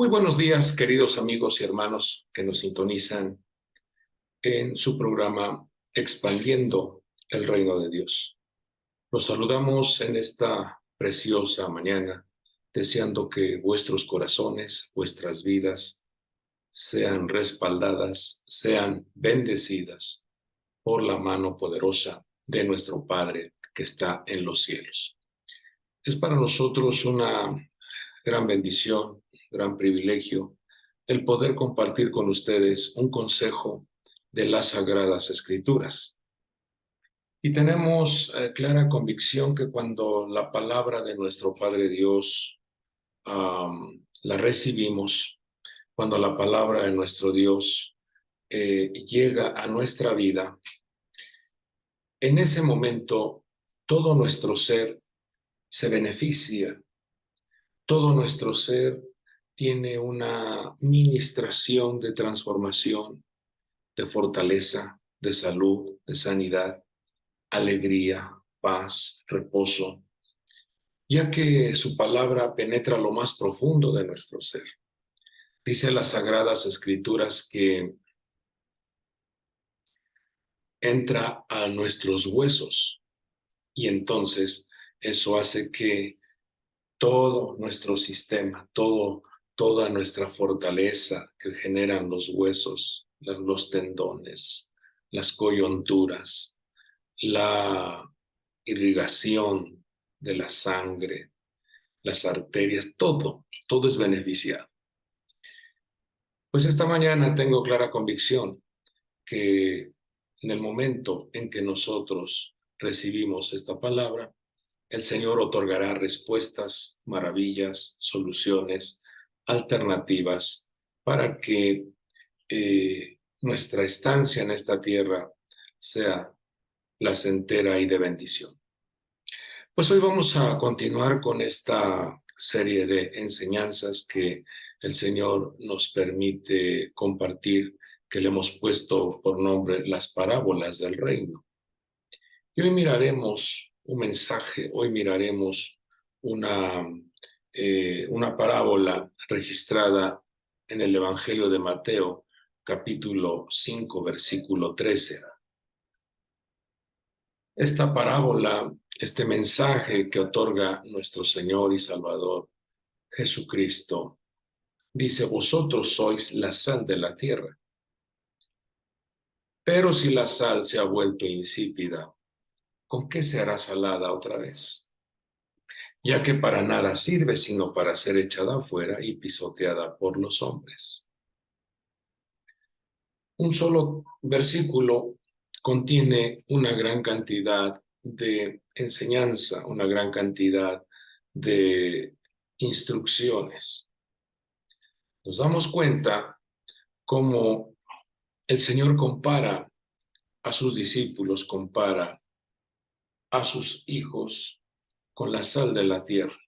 Muy buenos días, queridos amigos y hermanos que nos sintonizan en su programa Expandiendo el Reino de Dios. Los saludamos en esta preciosa mañana, deseando que vuestros corazones, vuestras vidas, sean respaldadas, sean bendecidas por la mano poderosa de nuestro Padre que está en los cielos. Es para nosotros una gran bendición, gran privilegio, el poder compartir con ustedes un consejo de las Sagradas Escrituras. Y tenemos clara convicción que cuando la palabra de nuestro Padre Dios la recibimos, cuando la palabra de nuestro Dios llega a nuestra vida, en ese momento todo nuestro ser se beneficia. Todo nuestro ser tiene una ministración de transformación, de fortaleza, de salud, de sanidad, alegría, paz, reposo, ya que su palabra penetra lo más profundo de nuestro ser. Dice las Sagradas Escrituras que entra a nuestros huesos y entonces eso hace que todo nuestro sistema, toda nuestra fortaleza que generan los huesos, los tendones, las coyunturas, la irrigación de la sangre, las arterias, todo es beneficiado. Pues esta mañana tengo clara convicción que en el momento en que nosotros recibimos esta palabra, el Señor otorgará respuestas, maravillas, soluciones, alternativas para que nuestra estancia en esta tierra sea placentera y de bendición. Pues hoy vamos a continuar con esta serie de enseñanzas que el Señor nos permite compartir, que le hemos puesto por nombre las parábolas del reino. Y hoy miraremos un mensaje, hoy miraremos una parábola registrada en el Evangelio de Mateo, capítulo 5, versículo 13. Esta parábola, este mensaje que otorga nuestro Señor y Salvador Jesucristo, dice: vosotros sois la sal de la tierra. Pero si la sal se ha vuelto insípida, ¿con qué se hará salada otra vez? Ya que para nada sirve sino para ser echada afuera y pisoteada por los hombres. Un solo versículo contiene una gran cantidad de enseñanza, una gran cantidad de instrucciones. Nos damos cuenta cómo el Señor compara a sus discípulos, compara a sus hijos con la sal de la tierra.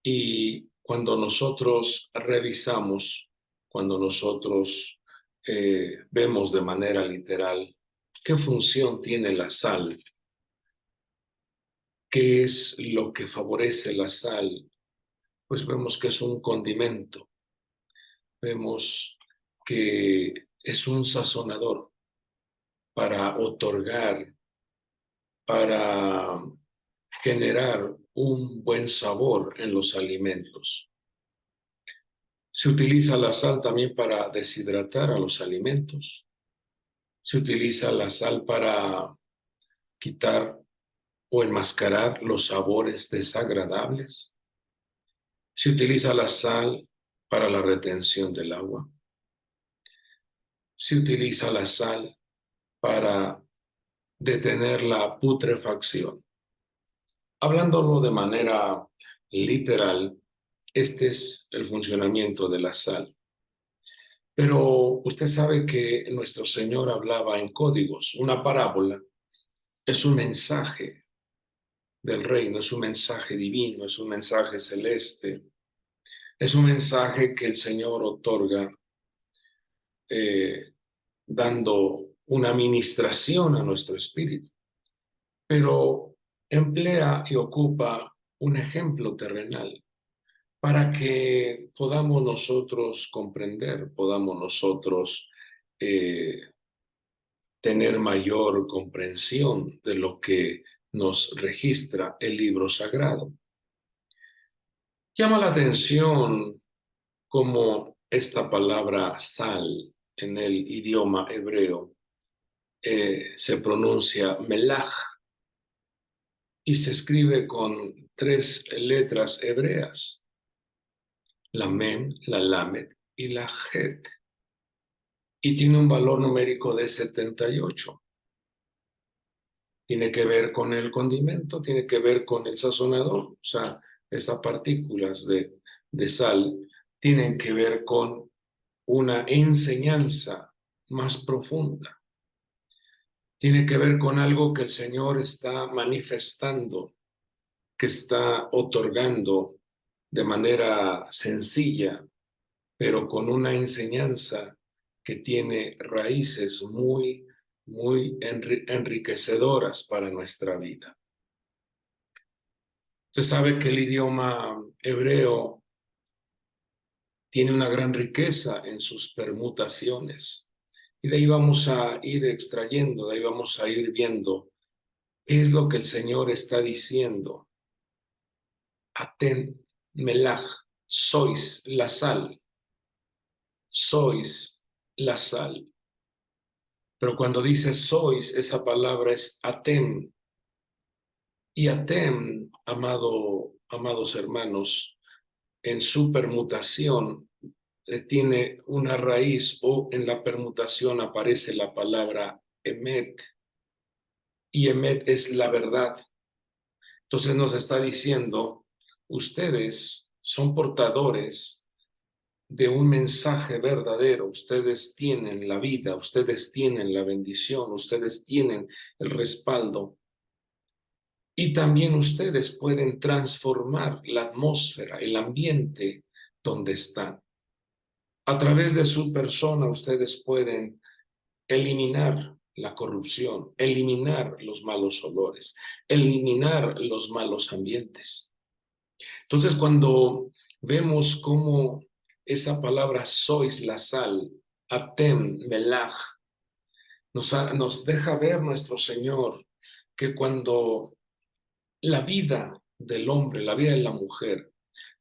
Y cuando nosotros revisamos, cuando nosotros vemos de manera literal qué función tiene la sal, qué es lo que favorece la sal, pues vemos que es un condimento, vemos que es un sazonador para otorgar, para generar un buen sabor en los alimentos. Se utiliza la sal también para deshidratar a los alimentos. Se utiliza la sal para quitar o enmascarar los sabores desagradables. Se utiliza la sal para la retención del agua. Se utiliza la sal para detener la putrefacción. Hablándolo de manera literal, este es el funcionamiento de la sal. Pero usted sabe que nuestro Señor hablaba en códigos. Una parábola es un mensaje del reino, es un mensaje divino, es un mensaje celeste, es un mensaje que el Señor otorga dando una ministración a nuestro espíritu, pero emplea y ocupa un ejemplo terrenal, para que podamos nosotros comprender, podamos nosotros tener mayor comprensión de lo que nos registra el libro sagrado. Llama la atención cómo esta palabra sal en el idioma hebreo se pronuncia melaj y se escribe con 3 letras hebreas, la mem, la lamed y la het, y tiene un valor numérico de 78. Tiene que ver con el condimento, tiene que ver con el sazonador, o sea, esas partículas de sal tienen que ver con una enseñanza más profunda. Tiene que ver con algo que el Señor está manifestando, que está otorgando de manera sencilla, pero con una enseñanza que tiene raíces muy enriquecedoras para nuestra vida. Usted sabe que el idioma hebreo tiene una gran riqueza en sus permutaciones. Y de ahí vamos a ir extrayendo, de ahí vamos a ir viendo qué es lo que el Señor está diciendo. Aten melaj, sois la sal, sois la sal. Pero cuando dice sois, esa palabra es atem. Y atem, amados hermanos, en su permutación tiene una raíz, o en la permutación aparece la palabra emet, y emet es la verdad. Entonces nos está diciendo, ustedes son portadores de un mensaje verdadero, ustedes tienen la vida, ustedes tienen la bendición, ustedes tienen el respaldo, y también ustedes pueden transformar la atmósfera, el ambiente donde están. A través de su persona ustedes pueden eliminar la corrupción, eliminar los malos olores, eliminar los malos ambientes. Entonces, cuando vemos cómo esa palabra sois la sal, atem melaj, nos deja ver nuestro Señor que cuando la vida del hombre, la vida de la mujer,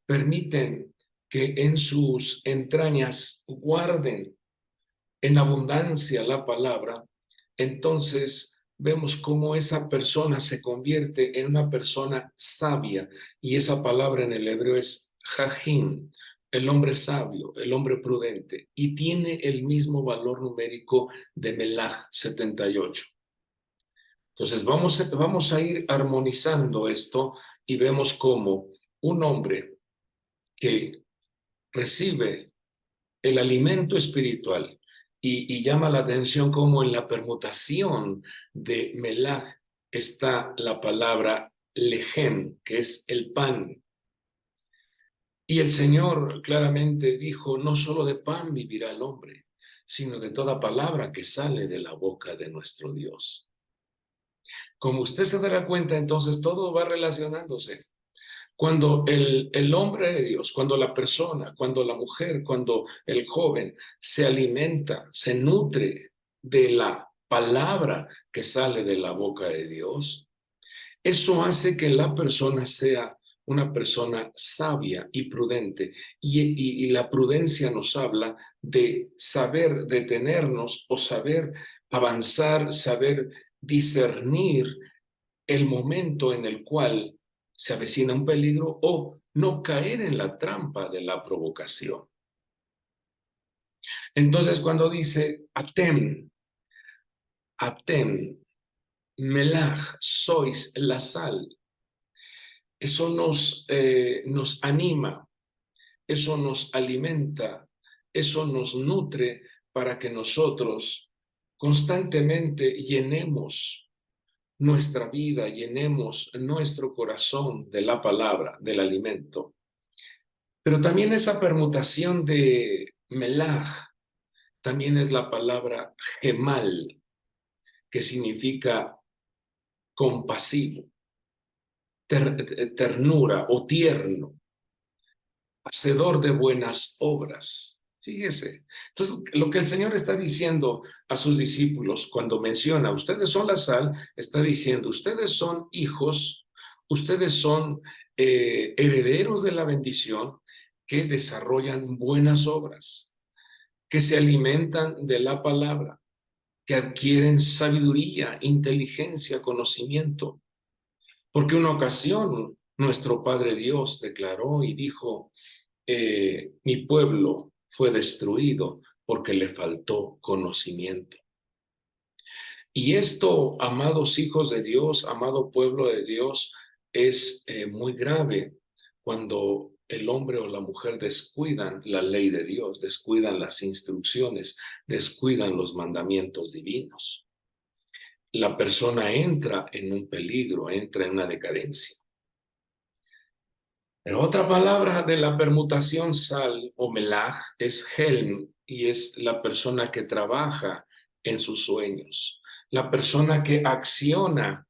permiten que en sus entrañas guarden en abundancia la palabra, entonces vemos cómo esa persona se convierte en una persona sabia, y esa palabra en el hebreo es jajim, el hombre sabio, el hombre prudente, y tiene el mismo valor numérico de melaj, 78. Entonces vamos a ir armonizando esto y vemos cómo un hombre que recibe el alimento espiritual, y llama la atención cómo en la permutación de melaj está la palabra lejem, que es el pan. Y el Señor claramente dijo, no solo de pan vivirá el hombre, sino de toda palabra que sale de la boca de nuestro Dios. Como usted se dará cuenta, entonces todo va relacionándose. Cuando el hombre de Dios, cuando la persona, cuando la mujer, cuando el joven se alimenta, se nutre de la palabra que sale de la boca de Dios, eso hace que la persona sea una persona sabia y prudente. Y la prudencia nos habla de saber detenernos o saber avanzar, saber discernir el momento en el cual se avecina un peligro, o no caer en la trampa de la provocación. Entonces, cuando dice atem, melaj, sois la sal, eso nos anima, eso nos alimenta, eso nos nutre para que nosotros constantemente llenemos nuestra vida, llenemos nuestro corazón de la palabra, del alimento. Pero también esa permutación de melaj, también es la palabra gemal, que significa compasivo, ternura o tierno. hacedor de buenas obras. Fíjese. Entonces, lo que el Señor está diciendo a sus discípulos cuando menciona, ustedes son la sal, está diciendo, ustedes son hijos, ustedes son herederos de la bendición que desarrollan buenas obras, que se alimentan de la palabra, que adquieren sabiduría, inteligencia, conocimiento. Porque una ocasión nuestro Padre Dios declaró y dijo, mi pueblo fue destruido porque le faltó conocimiento. Y esto, amados hijos de Dios, amado pueblo de Dios, es muy grave cuando el hombre o la mujer descuidan la ley de Dios, descuidan las instrucciones, descuidan los mandamientos divinos. La persona entra en un peligro, entra en una decadencia. Pero otra palabra de la permutación sal o melaj es helm, y es la persona que trabaja en sus sueños, la persona que acciona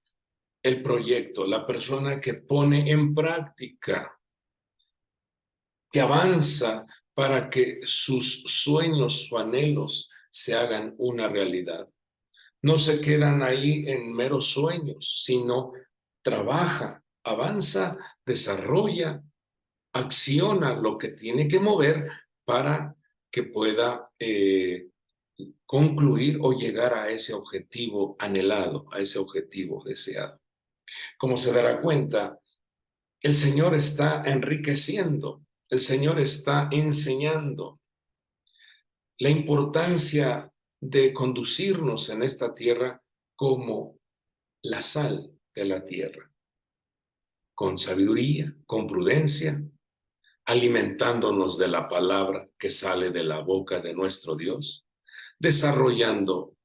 el proyecto, la persona que pone en práctica, que avanza para que sus sueños o anhelos se hagan una realidad. No se quedan ahí en meros sueños, sino trabaja, avanza, desarrolla, acciona lo que tiene que mover para que pueda concluir o llegar a ese objetivo anhelado, a ese objetivo deseado. Como se dará cuenta, el Señor está enriqueciendo, el Señor está enseñando la importancia de conducirnos en esta tierra como la sal de la tierra, con sabiduría, con prudencia, alimentándonos de la palabra que sale de la boca de nuestro Dios, desarrollando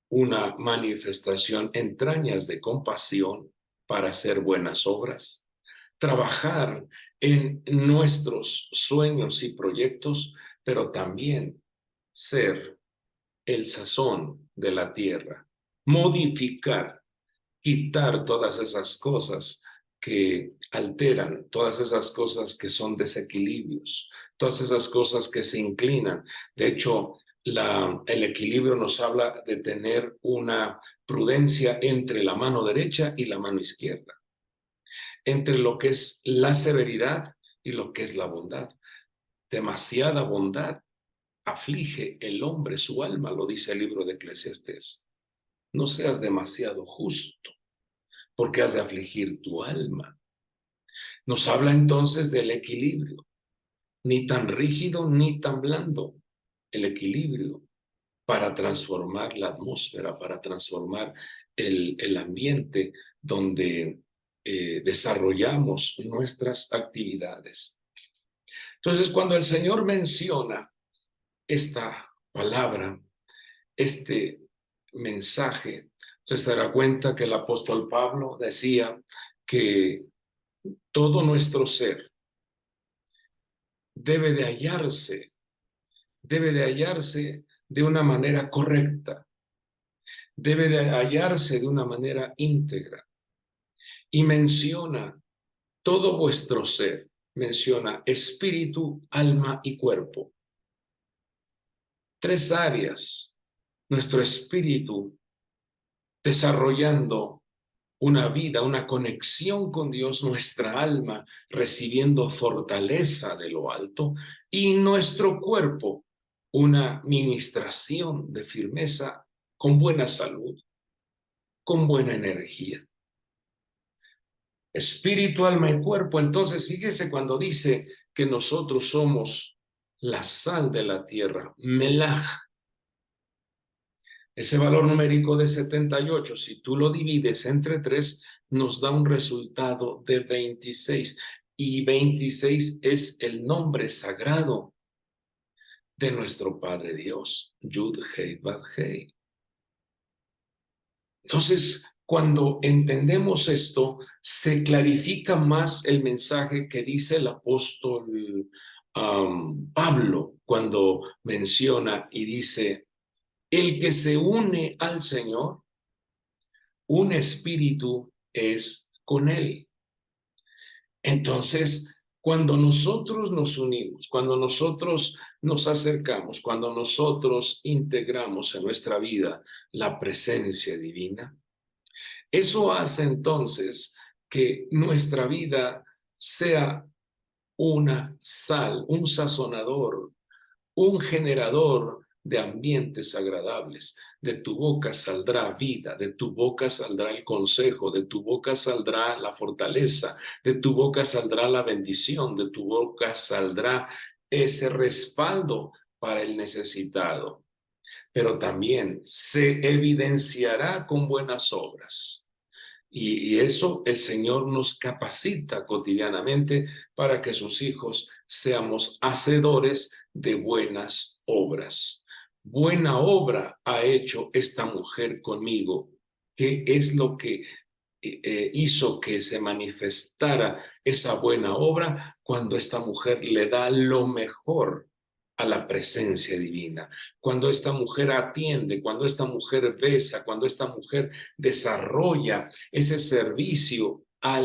una manifestación entrañas de compasión para hacer buenas obras, trabajar en nuestros sueños y proyectos, pero también ser el sazón de la tierra, modificar, quitar todas esas cosas que alteran, todas esas cosas que son desequilibrios, todas esas cosas que se inclinan. De hecho, el equilibrio nos habla de tener una prudencia entre la mano derecha y la mano izquierda, entre lo que es la severidad y lo que es la bondad. Demasiada bondad aflige el hombre su alma, lo dice el libro de Eclesiastés. No seas demasiado justo, porque has de afligir tu alma. Nos habla entonces del equilibrio, ni tan rígido ni tan blando, el equilibrio para transformar la atmósfera, para transformar el ambiente donde desarrollamos nuestras actividades. Entonces, cuando el Señor menciona esta palabra, este mensaje, usted se dará cuenta que el apóstol Pablo decía que todo nuestro ser debe de hallarse de una manera correcta, debe de hallarse de una manera íntegra. Y menciona todo vuestro ser, menciona espíritu, alma y cuerpo. Tres áreas. Nuestro espíritu desarrollando una vida, una conexión con Dios, nuestra alma recibiendo fortaleza de lo alto y nuestro cuerpo una ministración de firmeza con buena salud, con buena energía. Espíritu, alma y cuerpo. Entonces, fíjese cuando dice que nosotros somos la sal de la tierra, melaj. Ese valor numérico de 78, si tú lo divides entre 3, nos da un resultado de 26. Y 26 es el nombre sagrado de nuestro Padre Dios, Yud Hei Vav Hei. Entonces, cuando entendemos esto, se clarifica más el mensaje que dice el apóstol Pablo cuando menciona y dice, el que se une al Señor, un espíritu es con él. Entonces, Cuando nosotros nos unimos, cuando nosotros nos acercamos, cuando nosotros integramos en nuestra vida la presencia divina, eso hace entonces que nuestra vida sea una sal, un sazonador, un generador de ambientes agradables. De tu boca saldrá vida, de tu boca saldrá el consejo, de tu boca saldrá la fortaleza, de tu boca saldrá la bendición, de tu boca saldrá ese respaldo para el necesitado. Pero también se evidenciará con buenas obras. Y eso el Señor nos capacita cotidianamente para que sus hijos seamos hacedores de buenas obras. Buena obra ha hecho esta mujer conmigo. ¿Qué es lo que hizo que se manifestara esa buena obra? Cuando esta mujer le da lo mejor a la presencia divina, cuando esta mujer atiende, cuando esta mujer besa, cuando esta mujer desarrolla ese servicio a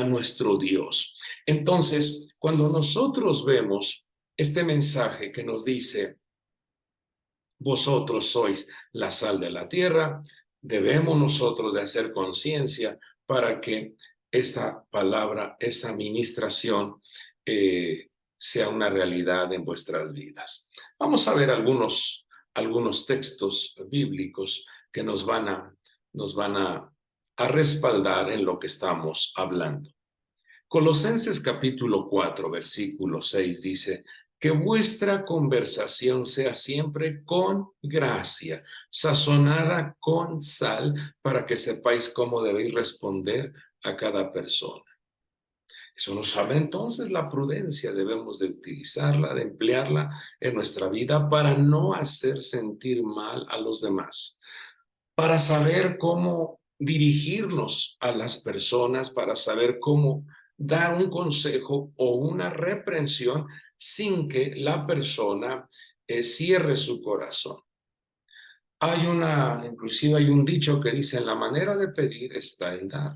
nuestro Dios. Entonces, cuando nosotros vemos este mensaje que nos dice, vosotros sois la sal de la tierra, debemos nosotros de hacer conciencia para que esa palabra, esa ministración, sea una realidad en vuestras vidas. Vamos a ver algunos textos bíblicos que nos van a respaldar en lo que estamos hablando. Colosenses capítulo 4, versículo 6 dice, que vuestra conversación sea siempre con gracia, sazonada con sal, para que sepáis cómo debéis responder a cada persona. Eso nos habla entonces la prudencia, debemos de utilizarla, de emplearla en nuestra vida para no hacer sentir mal a los demás, para saber cómo dirigirnos a las personas, para saber cómo dar un consejo o una reprensión sin que la persona cierre su corazón. Inclusive hay un dicho que dice, en la manera de pedir está el dar.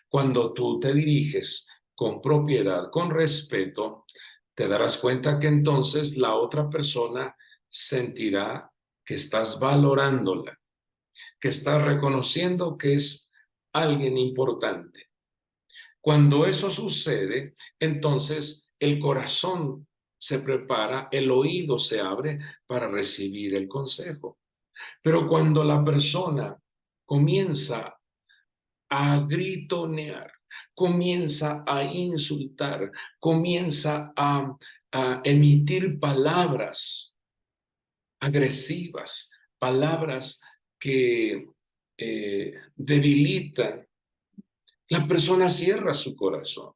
Cuando tú te diriges con propiedad, con respeto, te darás cuenta que entonces la otra persona sentirá que estás valorándola, que estás reconociendo que es alguien importante. Cuando eso sucede, entonces el corazón se prepara, el oído se abre para recibir el consejo. Pero cuando la persona comienza a gritonear, comienza a insultar, comienza a emitir palabras agresivas, palabras que debilitan, la persona cierra su corazón,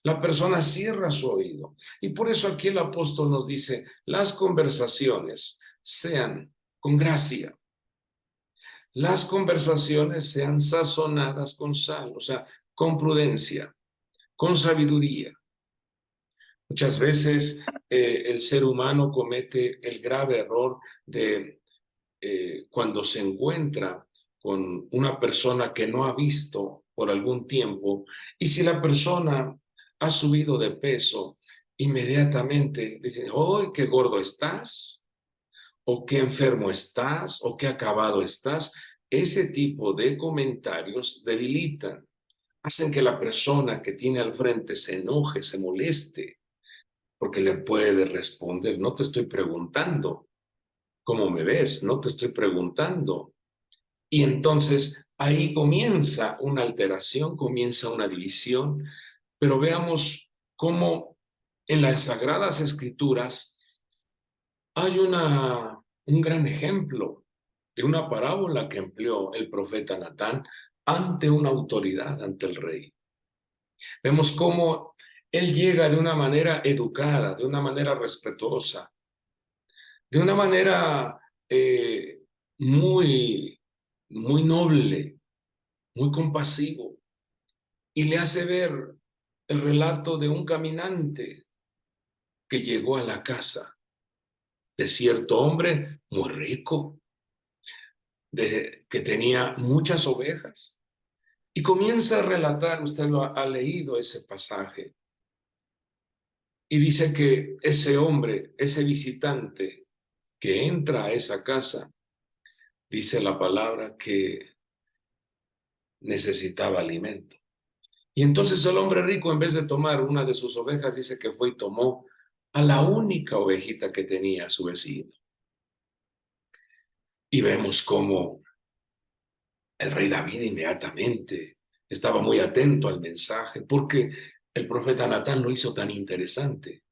la persona cierra su oído. Y por eso aquí el apóstol nos dice, las conversaciones sean con gracia, las conversaciones sean sazonadas con sal, o sea, con prudencia, con sabiduría. Muchas veces el ser humano comete el grave error de cuando se encuentra con una persona que no ha visto por algún tiempo, y si la persona ha subido de peso, inmediatamente dicen, ¡oh, qué gordo estás! O qué enfermo estás, o qué acabado estás. Ese tipo de comentarios debilitan, hacen que la persona que tiene al frente se enoje, se moleste, porque le puede responder, no te estoy preguntando cómo me ves, no te estoy preguntando. Y entonces ahí comienza una alteración, comienza una división, pero veamos cómo en las Sagradas Escrituras hay un gran ejemplo de una parábola que empleó el profeta Natán ante una autoridad, ante el rey. Vemos cómo él llega de una manera educada, de una manera respetuosa, de una manera muy, muy noble, muy compasivo, y le hace ver el relato de un caminante que llegó a la casa de cierto hombre muy rico, que tenía muchas ovejas Y comienza a relatar, usted lo ha leído ese pasaje, y dice que ese hombre, ese visitante que entra a esa casa, dice la palabra que necesitaba alimento. Y entonces el hombre rico, en vez de tomar una de sus ovejas, dice que fue y tomó a la única ovejita que tenía su vecino. Y vemos cómo el rey David inmediatamente estaba muy atento al mensaje, porque el profeta Natán lo hizo tan interesante.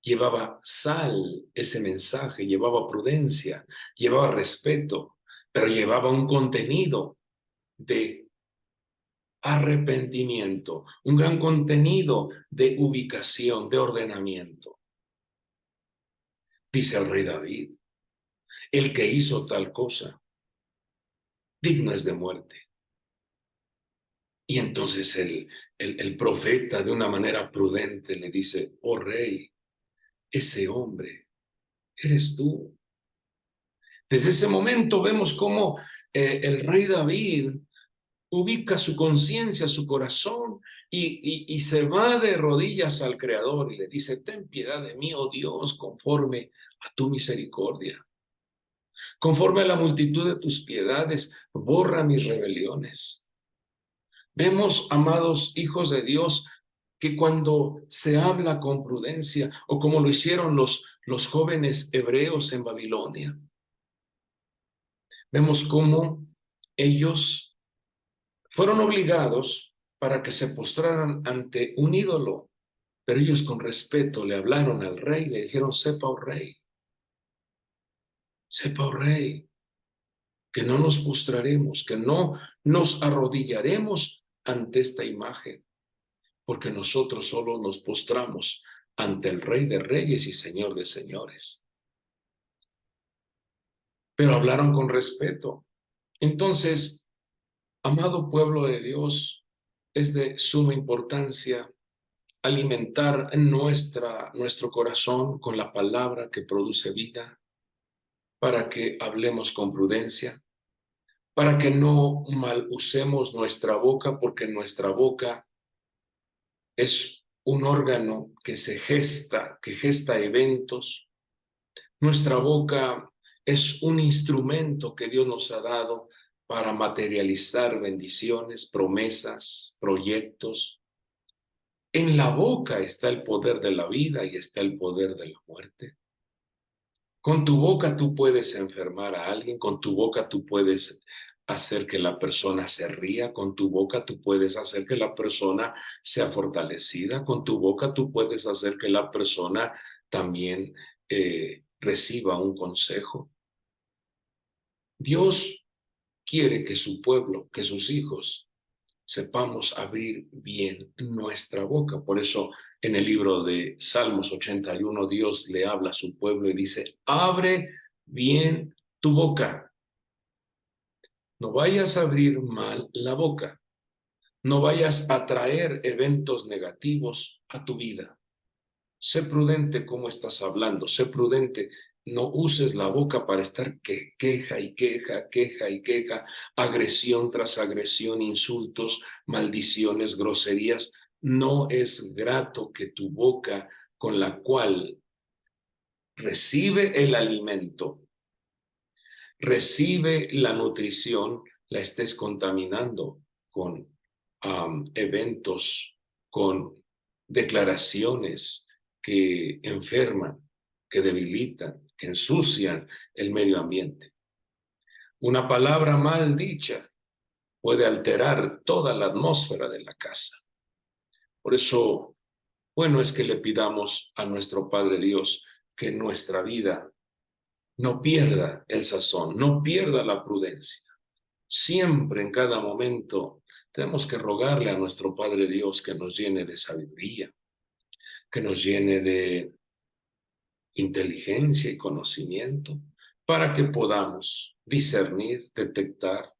Llevaba sal ese mensaje, llevaba prudencia, llevaba respeto, pero llevaba un contenido de arrepentimiento, un gran contenido de ubicación, de ordenamiento. Dice el rey David, el que hizo tal cosa, digno es de muerte. Y entonces el profeta, de una manera prudente, le dice, oh rey, ese hombre eres tú. Desde ese momento vemos cómo el rey David ubica su conciencia, su corazón, y se va de rodillas al Creador y le dice, ten piedad de mí, oh Dios, conforme a tu misericordia. Conforme a la multitud de tus piedades, borra mis rebeliones. Vemos, amados hijos de Dios, que cuando se habla con prudencia, o como lo hicieron los jóvenes hebreos en Babilonia, vemos cómo ellos fueron obligados para que se postraran ante un ídolo, pero ellos con respeto le hablaron al rey, le dijeron, sepa, oh rey, que no nos postraremos, que no nos arrodillaremos ante esta imagen, porque nosotros solo nos postramos ante el Rey de Reyes y Señor de Señores. Pero hablaron con respeto. Entonces, amado pueblo de Dios, es de suma importancia alimentar nuestro corazón con la palabra que produce vida, para que hablemos con prudencia, para que no mal usemos nuestra boca, porque nuestra boca es un órgano que gesta eventos. Nuestra boca es un instrumento que Dios nos ha dado para materializar bendiciones, promesas, proyectos. En la boca está el poder de la vida y está el poder de la muerte. Con tu boca tú puedes enfermar a alguien, con tu boca tú puedes hacer que la persona se ría, con tu boca tú puedes hacer que la persona sea fortalecida, con tu boca tú puedes hacer que la persona también reciba un consejo. Dios quiere que su pueblo, que sus hijos, sepamos abrir bien nuestra boca. Por eso en el libro de Salmos 81, Dios le habla a su pueblo y dice, abre bien tu boca. No vayas a abrir mal la boca. No vayas a traer eventos negativos a tu vida. Sé prudente cómo estás hablando. Sé prudente. No uses la boca para estar queja y queja, queja y queja, agresión tras agresión, insultos, maldiciones, groserías. No es grato que tu boca, con la cual recibe el alimento, recibe la nutrición, la estés contaminando con eventos, con declaraciones que enferman, que debilitan, que ensucian el medio ambiente. Una palabra mal dicha puede alterar toda la atmósfera de la casa. Por eso, bueno es que le pidamos a nuestro Padre Dios que nuestra vida no pierda el sazón, no pierda la prudencia. Siempre, en cada momento, tenemos que rogarle a nuestro Padre Dios que nos llene de sabiduría, que nos llene de inteligencia y conocimiento, para que podamos discernir, detectar,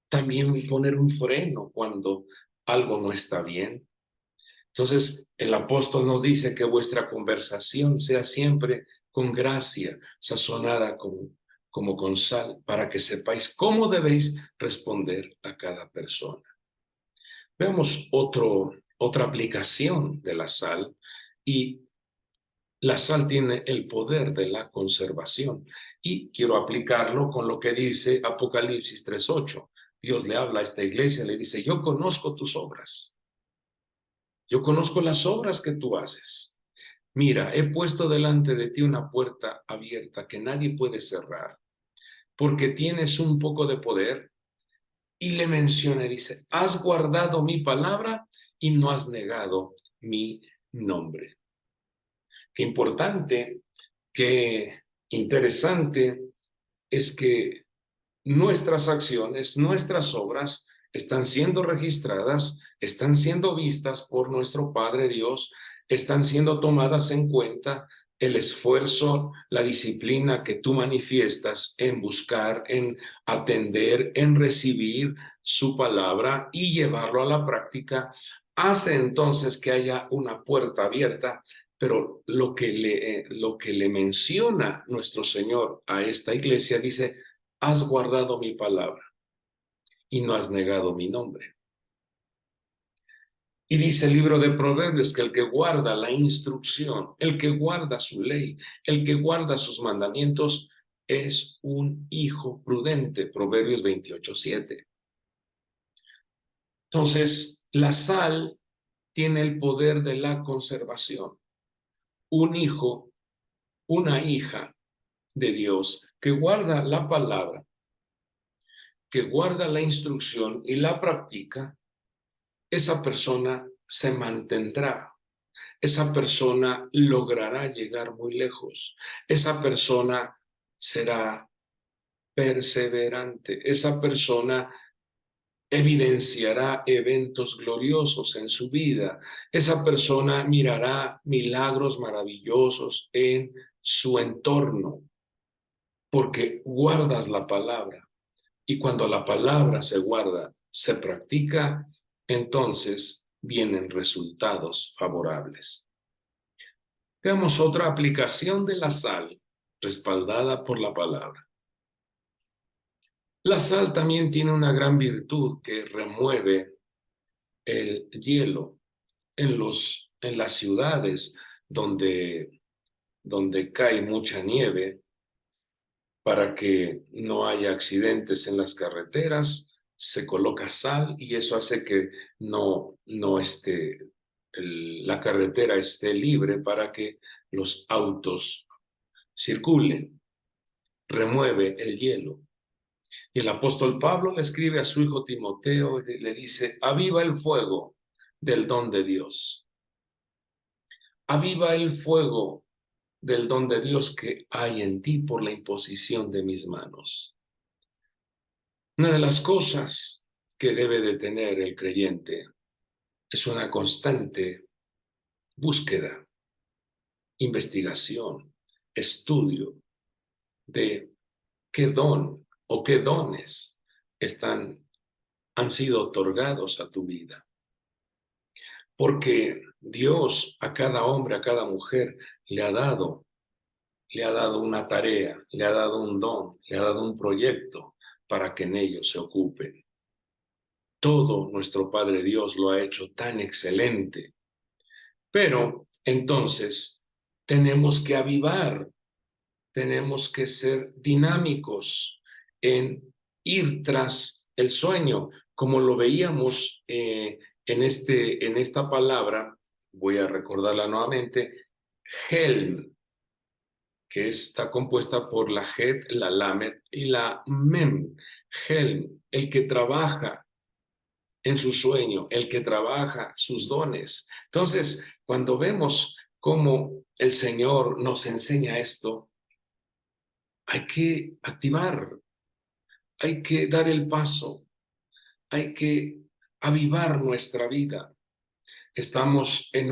también poner un freno cuando algo no está bien. Entonces, el apóstol nos dice que vuestra conversación sea siempre con gracia, sazonada como con sal, para que sepáis cómo debéis responder a cada persona. Veamos otra aplicación de la sal, y la sal tiene el poder de la conservación, y quiero aplicarlo con lo que dice Apocalipsis 3:8. Dios le habla a esta iglesia, le dice: yo conozco tus obras, yo conozco las obras que tú haces. Mira, he puesto delante de ti una puerta abierta que nadie puede cerrar, porque tienes un poco de poder. Y le menciona y dice: has guardado mi palabra y no has negado mi nombre. Qué importante, qué interesante es que nuestras acciones, nuestras obras están siendo registradas, están siendo vistas por nuestro Padre Dios, están siendo tomadas en cuenta. El esfuerzo, la disciplina que tú manifiestas en buscar, en atender, en recibir su palabra y llevarlo a la práctica, hace entonces que haya una puerta abierta. Pero lo que le menciona nuestro Señor a esta iglesia, dice: has guardado mi palabra y no has negado mi nombre. Y dice el libro de Proverbios que el que guarda la instrucción, el que guarda su ley, el que guarda sus mandamientos, es un hijo prudente. Proverbios 28:7. Entonces, la sal tiene el poder de la conservación. Un hijo, una hija de Dios que guarda la palabra, que guarda la instrucción y la practica, esa persona se mantendrá, esa persona logrará llegar muy lejos, esa persona será perseverante, esa persona evidenciará eventos gloriosos en su vida, esa persona mirará milagros maravillosos en su entorno, porque guardas la palabra. Y cuando la palabra se guarda, se practica, entonces vienen resultados favorables. Veamos otra aplicación de la sal respaldada por la palabra. La sal también tiene una gran virtud que remueve el hielo en las ciudades donde cae mucha nieve. Para que no haya accidentes en las carreteras, se coloca sal y eso hace que no esté, la carretera esté libre para que los autos circulen. Remueve el hielo. Y el apóstol Pablo le escribe a su hijo Timoteo y le dice: aviva el fuego del don de Dios. Aviva el fuego del don de Dios que hay en ti por la imposición de mis manos. Una de las cosas que debe de tener el creyente es una constante búsqueda, investigación, estudio de qué don o qué dones han sido otorgados a tu vida. Porque Dios a cada hombre, a cada mujer le ha dado una tarea, le ha dado un don, le ha dado un proyecto para que en ello se ocupen. Todo nuestro Padre Dios lo ha hecho tan excelente, pero entonces tenemos que avivar, tenemos que ser dinámicos en ir tras el sueño, como lo veíamos en esta palabra. Voy a recordarla nuevamente: Helm, que está compuesta por la Het, la Lamed y la Mem. Helm, el que trabaja en su sueño, el que trabaja sus dones. Entonces, cuando vemos cómo el Señor nos enseña esto, hay que activar, hay que dar el paso, hay que avivar nuestra vida. Estamos en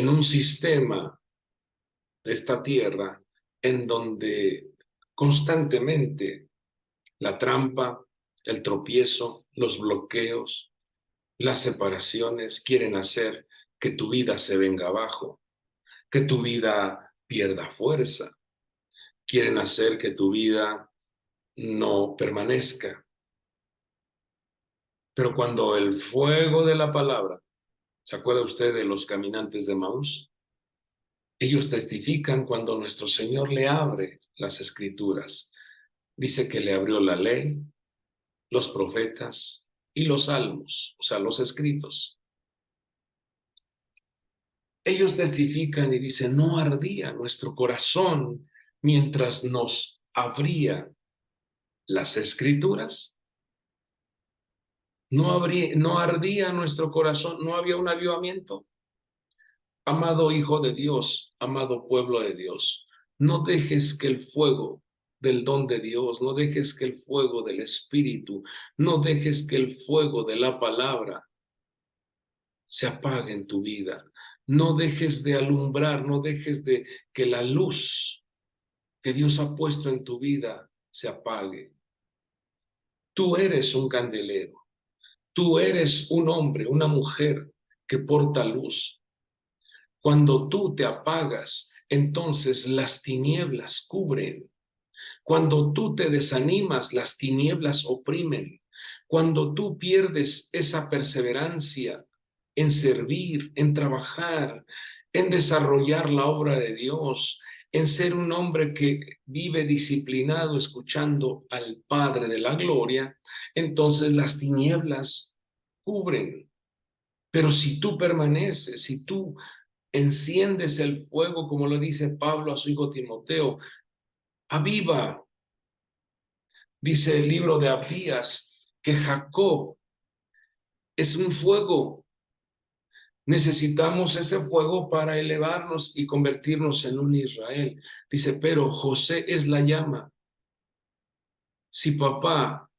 un sistema de esta tierra en donde constantemente la trampa, el tropiezo, los bloqueos, las separaciones quieren hacer que tu vida se venga abajo, que tu vida pierda fuerza, quieren hacer que tu vida no permanezca. Pero cuando el fuego de la palabra, ¿se acuerda usted de los caminantes de Maús? Ellos testifican cuando nuestro Señor le abre las escrituras. Dice que le abrió la ley, los profetas y los salmos, o sea, los escritos. Ellos testifican y dicen, no ardía nuestro corazón mientras nos abría las escrituras. No ardía nuestro corazón, no había un avivamiento. Amado Hijo de Dios, amado pueblo de Dios, no dejes que el fuego del don de Dios, no dejes que el fuego del Espíritu, no dejes que el fuego de la palabra se apague en tu vida. No dejes de alumbrar, no dejes de que la luz que Dios ha puesto en tu vida se apague. Tú eres un candelero, tú eres un hombre, una mujer que porta luz. Cuando tú te apagas, entonces las tinieblas cubren. Cuando tú te desanimas, las tinieblas oprimen. Cuando tú pierdes esa perseverancia en servir, en trabajar, en desarrollar la obra de Dios, en ser un hombre que vive disciplinado escuchando al Padre de la gloria, entonces las tinieblas cubren. Pero si tú permaneces, si tú enciendes el fuego, como lo dice Pablo a su hijo Timoteo, aviva, dice el libro de Abdías, que Jacob es un fuego. Necesitamos ese fuego para elevarnos y convertirnos en un Israel. Dice, pero José es la llama. Si papá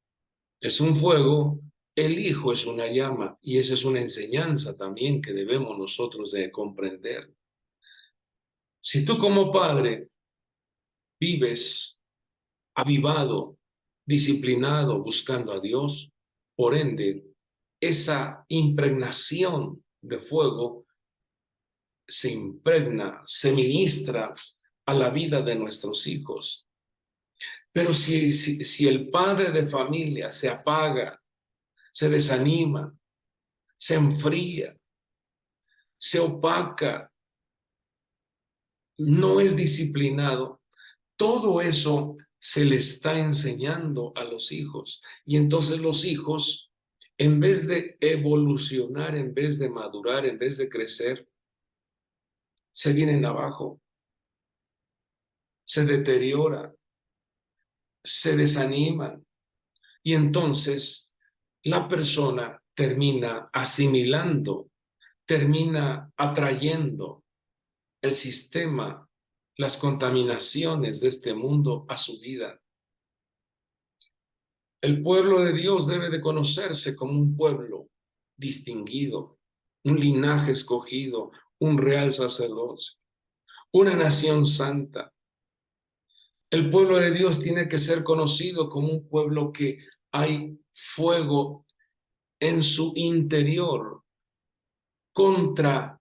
es un fuego, el hijo es una llama. Y esa es una enseñanza también que debemos nosotros de comprender. Si tú como padre vives avivado, disciplinado, buscando a Dios, por ende, esa impregnación de fuego se impregna, se ministra a la vida de nuestros hijos. Pero si el padre de familia se apaga, se desanima, se enfría, se opaca, no es disciplinado, todo eso se le está enseñando a los hijos. Y entonces los hijos, en vez de evolucionar, en vez de madurar, en vez de crecer, se vienen abajo, se deterioran, se desaniman. Y entonces la persona termina asimilando, termina atrayendo el sistema, las contaminaciones de este mundo a su vida. El pueblo de Dios debe de conocerse como un pueblo distinguido, un linaje escogido, un real sacerdocio, una nación santa. El pueblo de Dios tiene que ser conocido como un pueblo que hay fuego en su interior contra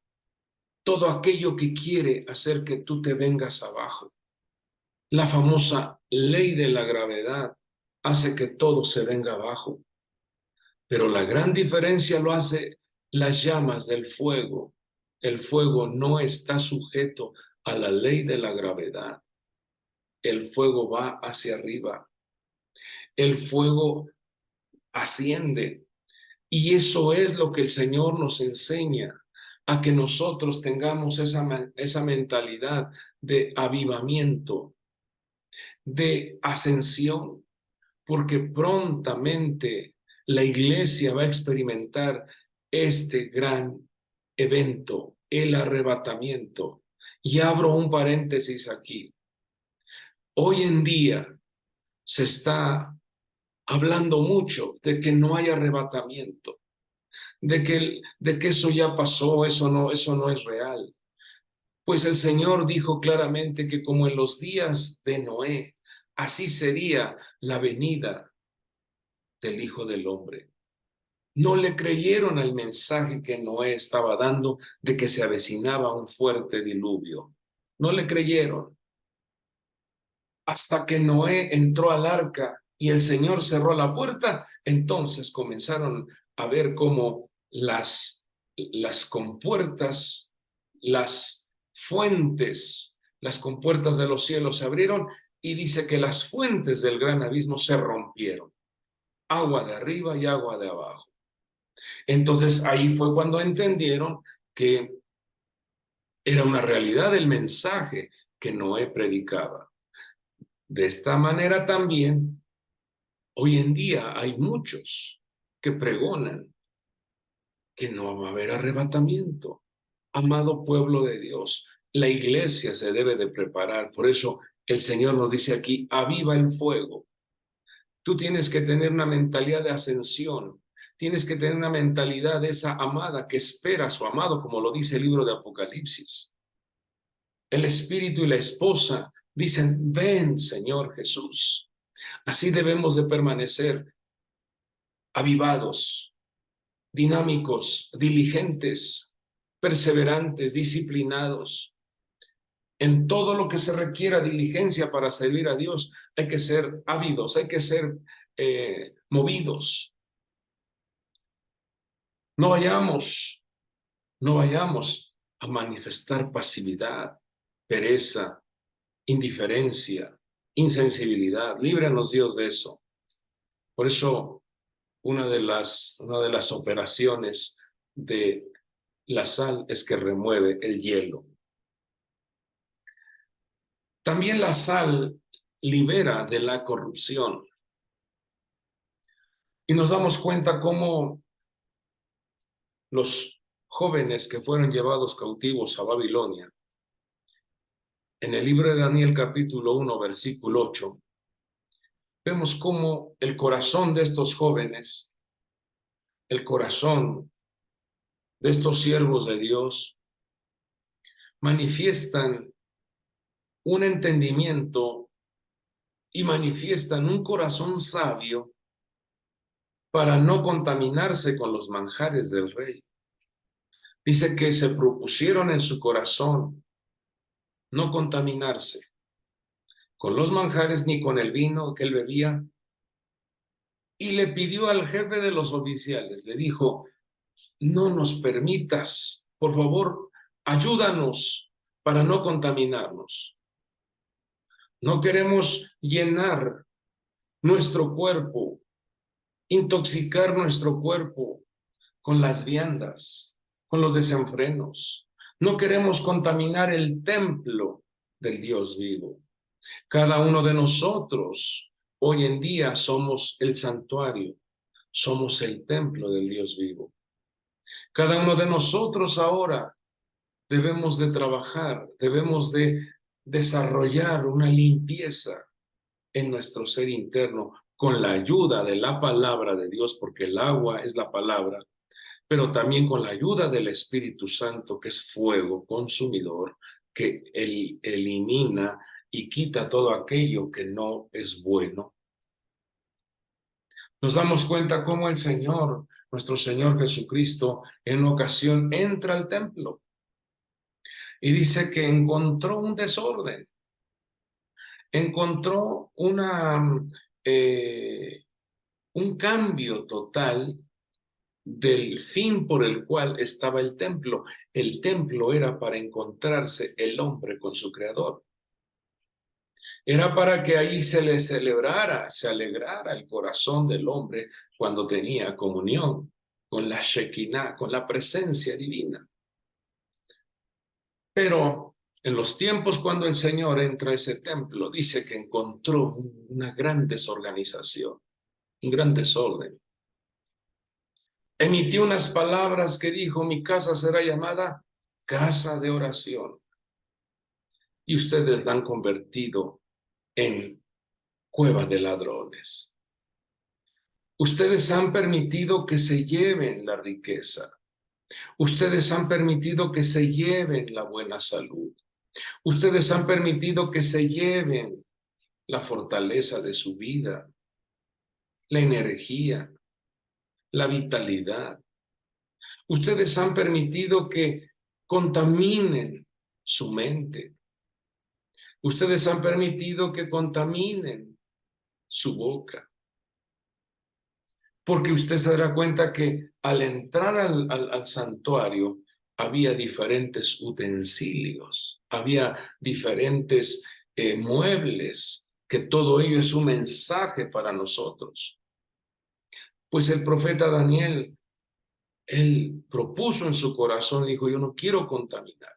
todo aquello que quiere hacer que tú te vengas abajo. La famosa ley de la gravedad hace que todo se venga abajo. Pero la gran diferencia lo hace las llamas del fuego. El fuego no está sujeto a la ley de la gravedad. El fuego va hacia arriba. El fuego asciende. Y eso es lo que el Señor nos enseña, a que nosotros tengamos esa mentalidad de avivamiento, de ascensión, porque prontamente la iglesia va a experimentar este gran evento, el arrebatamiento. Y abro un paréntesis aquí. Hoy en día se está hablando mucho de que no hay arrebatamiento, de que eso ya pasó, eso no es real. Pues el Señor dijo claramente que como en los días de Noé, así sería la venida del Hijo del Hombre. No le creyeron al mensaje que Noé estaba dando de que se avecinaba un fuerte diluvio. No le creyeron. Hasta que Noé entró al arca y el Señor cerró la puerta, entonces comenzaron a ver cómo las compuertas, las fuentes, las compuertas de los cielos se abrieron y dice que las fuentes del gran abismo se rompieron. Agua de arriba y agua de abajo. Entonces ahí fue cuando entendieron que era una realidad el mensaje que Noé predicaba. De esta manera también, hoy en día hay muchos que pregonan que no va a haber arrebatamiento. Amado pueblo de Dios, la iglesia se debe de preparar. Por eso el Señor nos dice aquí, aviva el fuego. Tú tienes que tener una mentalidad de ascensión. Tienes que tener una mentalidad de esa amada que espera a su amado, como lo dice el libro de Apocalipsis. El espíritu y la esposa dicen, ven, Señor Jesús. Así debemos de permanecer avivados, dinámicos, diligentes, perseverantes, disciplinados. En todo lo que se requiera diligencia para servir a Dios, hay que ser ávidos, hay que ser movidos. No vayamos a manifestar pasividad, pereza, indiferencia, insensibilidad. Líbranos, Dios, de eso. Por eso, una de las operaciones de la sal es que remueve el hielo. También la sal libera de la corrupción. Y nos damos cuenta cómo los jóvenes que fueron llevados cautivos a Babilonia, en el libro de Daniel capítulo 1, versículo 8, vemos cómo el corazón de estos jóvenes, el corazón de estos siervos de Dios, manifiestan un entendimiento y manifiestan un corazón sabio para no contaminarse con los manjares del rey. Dice que se propusieron en su corazón no contaminarse con los manjares ni con el vino que él bebía, y le pidió al jefe de los oficiales, le dijo, no nos permitas, por favor, ayúdanos para no contaminarnos. No queremos llenar nuestro cuerpo, intoxicar nuestro cuerpo con las viandas, con los desenfrenos. No queremos contaminar el templo del Dios vivo. Cada uno de nosotros hoy en día somos el santuario, somos el templo del Dios vivo. Cada uno de nosotros ahora debemos de trabajar, debemos de desarrollar una limpieza en nuestro ser interno con la ayuda de la palabra de Dios, porque el agua es la palabra, pero también con la ayuda del Espíritu Santo, que es fuego consumidor, que elimina y quita todo aquello que no es bueno. Nos damos cuenta cómo el Señor, nuestro Señor Jesucristo, en una ocasión entra al templo y dice que encontró un desorden, encontró un cambio total del fin por el cual estaba el templo. El templo era para encontrarse el hombre con su creador. Era para que ahí se le celebrara, se alegrara el corazón del hombre cuando tenía comunión con la Shekinah, con la presencia divina. Pero en los tiempos cuando el Señor entra a ese templo, dice que encontró una gran desorganización, un gran desorden. Emitió unas palabras que dijo, mi casa será llamada casa de oración. Y ustedes la han convertido en cueva de ladrones. Ustedes han permitido que se lleven la riqueza. Ustedes han permitido que se lleven la buena salud. Ustedes han permitido que se lleven la fortaleza de su vida, la energía, la vitalidad. Ustedes han permitido que contaminen su mente. Ustedes han permitido que contaminen su boca. Porque usted se dará cuenta que al entrar al santuario había diferentes utensilios, había diferentes muebles, que todo ello es un mensaje para nosotros. Pues el profeta Daniel, él propuso en su corazón, dijo, yo no quiero contaminar.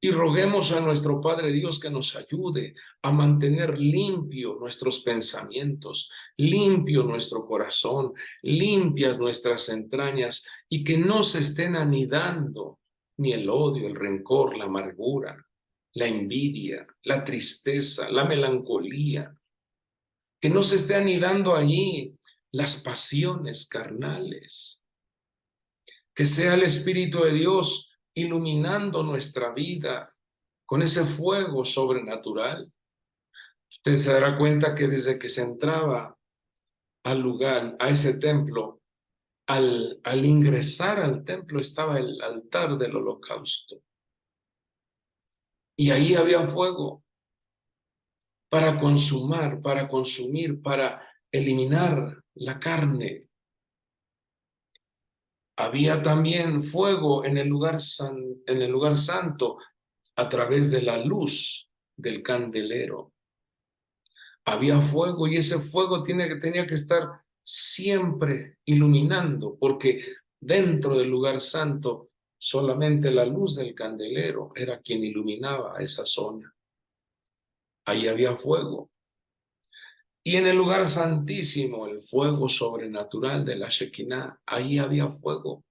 Y roguemos a nuestro Padre Dios que nos ayude a mantener limpio nuestros pensamientos, limpio nuestro corazón, limpias nuestras entrañas y que no se estén anidando ni el odio, el rencor, la amargura, la envidia, la tristeza, la melancolía, que no se esté anidando allí las pasiones carnales, que sea el Espíritu de Dios iluminando nuestra vida con ese fuego sobrenatural. Usted se dará cuenta que desde que se entraba al lugar, a ese templo, al ingresar al templo estaba el altar del holocausto. Y ahí había fuego para consumar, para consumir, para eliminar la carne. Había también fuego en el lugar santo a través de la luz del candelero. Había fuego y ese fuego tenía que estar siempre iluminando, porque dentro del lugar santo solamente la luz del candelero era quien iluminaba esa zona. Ahí había fuego. Y en el lugar santísimo, el fuego sobrenatural de la Shekinah, ahí había fuego.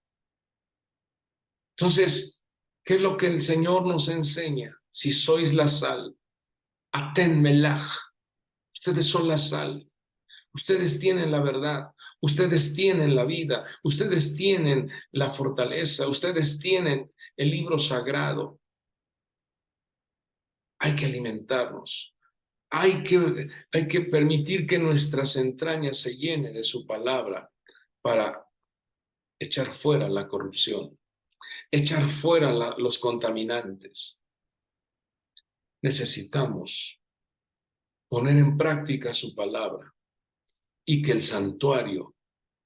Entonces, ¿qué es lo que el Señor nos enseña? Si sois la sal, aten melach, ustedes son la sal. Ustedes tienen la verdad, ustedes tienen la vida, ustedes tienen la fortaleza, ustedes tienen el libro sagrado. Hay que alimentarnos, hay que permitir que nuestras entrañas se llenen de su palabra para echar fuera la corrupción, echar fuera los contaminantes. Necesitamos poner en práctica su palabra y que el santuario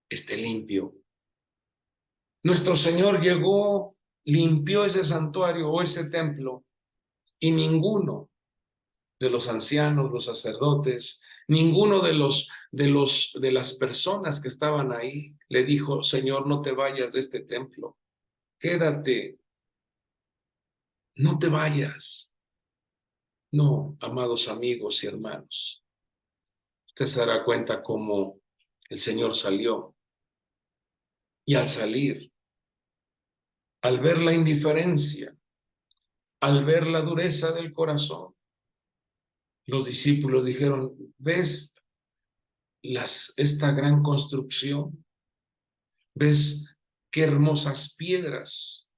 esté limpio. Nuestro Señor llegó, limpió ese santuario o ese templo y ninguno de los ancianos, los sacerdotes, ninguno de las personas que estaban ahí le dijo, Señor, no te vayas de este templo, quédate, no te vayas. No, amados amigos y hermanos, usted se dará cuenta cómo el Señor salió y al salir, al ver la indiferencia, al ver la dureza del corazón, los discípulos dijeron, ¿ves esta gran construcción? ¿Ves qué hermosas piedras?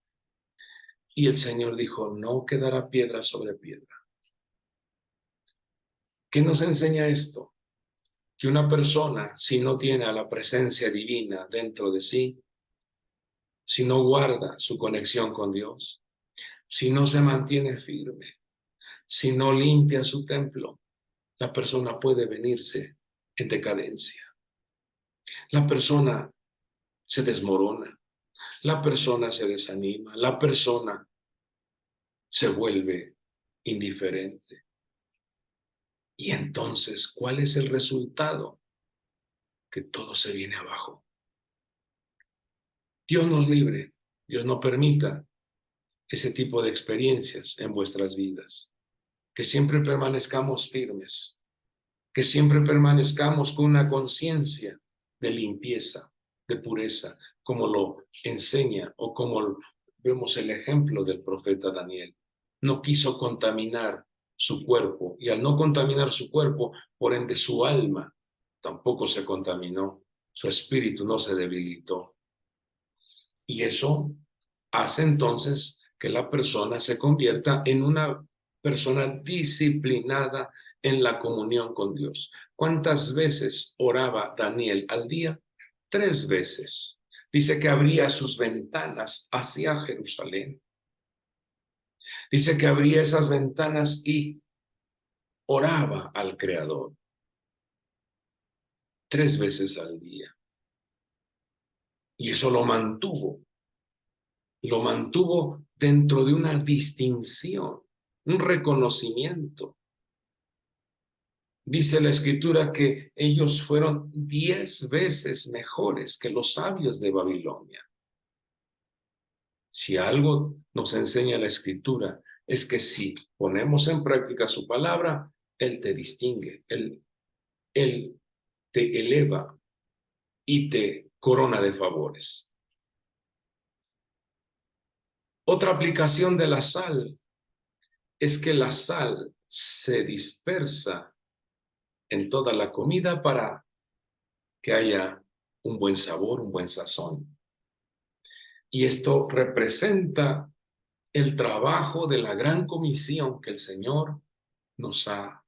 Y el Señor dijo, no quedará piedra sobre piedra. ¿Qué nos enseña esto? Que una persona, si no tiene a la presencia divina dentro de sí, si no guarda su conexión con Dios, si no se mantiene firme, si no limpia su templo, la persona puede venirse en decadencia. La persona se desmorona, la persona se desanima, la persona se vuelve indiferente. Y entonces, ¿cuál es el resultado? Que todo se viene abajo. Dios nos libre, Dios no permita ese tipo de experiencias en vuestras vidas. Que siempre permanezcamos firmes, que siempre permanezcamos con una conciencia de limpieza, de pureza, como lo enseña o como vemos el ejemplo del profeta Daniel. No quiso contaminar su cuerpo y al no contaminar su cuerpo, por ende su alma tampoco se contaminó, su espíritu no se debilitó. Y eso hace entonces que la persona se convierta en una persona disciplinada en la comunión con Dios. ¿Cuántas veces oraba Daniel al día? 3 veces. Dice que abría sus ventanas hacia Jerusalén. Dice que abría esas ventanas y oraba al Creador. 3 veces al día. Y eso lo mantuvo dentro de una distinción, un reconocimiento. Dice la Escritura que ellos fueron 10 veces mejores que los sabios de Babilonia. Si algo nos enseña la Escritura, es que si ponemos en práctica su palabra, Él te distingue, Él te eleva y te corona de favores. Otra aplicación de la sal es que la sal se dispersa en toda la comida para que haya un buen sabor, un buen sazón. Y esto representa el trabajo de la gran comisión que el Señor nos ha